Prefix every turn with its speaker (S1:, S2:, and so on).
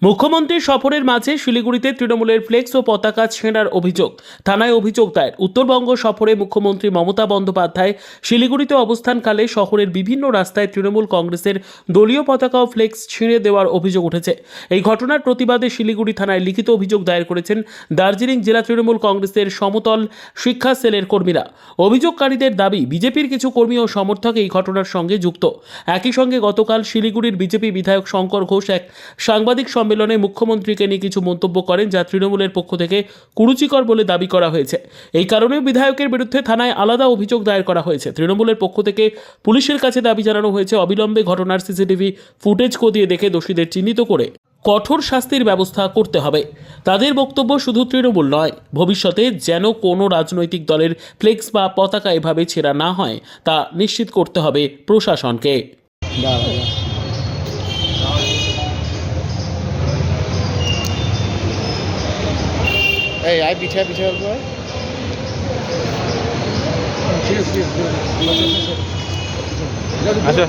S1: মুখ্যমন্ত্রী সফরের মাঝে শিলিগুড়িতে তৃণমূলের ফ্লেক্স ও পতাকা ছেঁড়ার অভিযোগ, থানায় অভিযোগ দায়ের। উত্তরবঙ্গ সফরে মুখ্যমন্ত্রী মমতা বন্দ্যোপাধ্যায় শিলিগুড়িতে অবস্থানকালে শহরের বিভিন্ন রাস্তায় তৃণমূল কংগ্রেসের দলীয় পতাকা ও ফ্লেক্স ছিঁড়ে দেওয়ার অভিযোগ উঠেছে। এই ঘটনার প্রতিবাদে শিলিগুড়ি থানায় লিখিত অভিযোগ দায়ের করেছেন দার্জিলিং জেলা তৃণমূল কংগ্রেসের সমতল শিক্ষা সেলের কর্মীরা। অভিযোগকারীদের দাবি, বিজেপির কিছু কর্মী ও সমর্থক এই ঘটনার সঙ্গে যুক্ত। একই সঙ্গে গতকাল শিলিগুড়ির বিজেপি বিধায়ক শঙ্কর ঘোষ এক সাংবাদিক সম্মেলনে মুখ্যমন্ত্রীকে নিয়ে কিছু মন্তব্য করেন, যা তৃণমূলের পক্ষ থেকে কুরুচিকর বলে দাবি করা হয়েছে। এই কারণে বিধায়কের বিরুদ্ধে থানায় আলাদা অভিযোগ দায়ের করা হয়েছে। তৃণমূলের পক্ষ থেকে পুলিশের কাছে দাবি জানানো হয়েছে, অবিলম্বে ঘটনার সিসিটিভি ফুটেজ খতিয়ে দেখে দোষীদের চিহ্নিত করে কঠোর শাস্তির ব্যবস্থা করতে হবে। তাদের বক্তব্য, শুধু তৃণমূল নয়, ভবিষ্যতে যেন কোনো রাজনৈতিক দলের ফ্লেক্স বা পতাকা এভাবে ছেঁড়া না হয় তা নিশ্চিত করতে হবে প্রশাসনকে।
S2: এই আয় পিছিয়ে পিছিয়ে অল্প আয়।
S3: আচ্ছা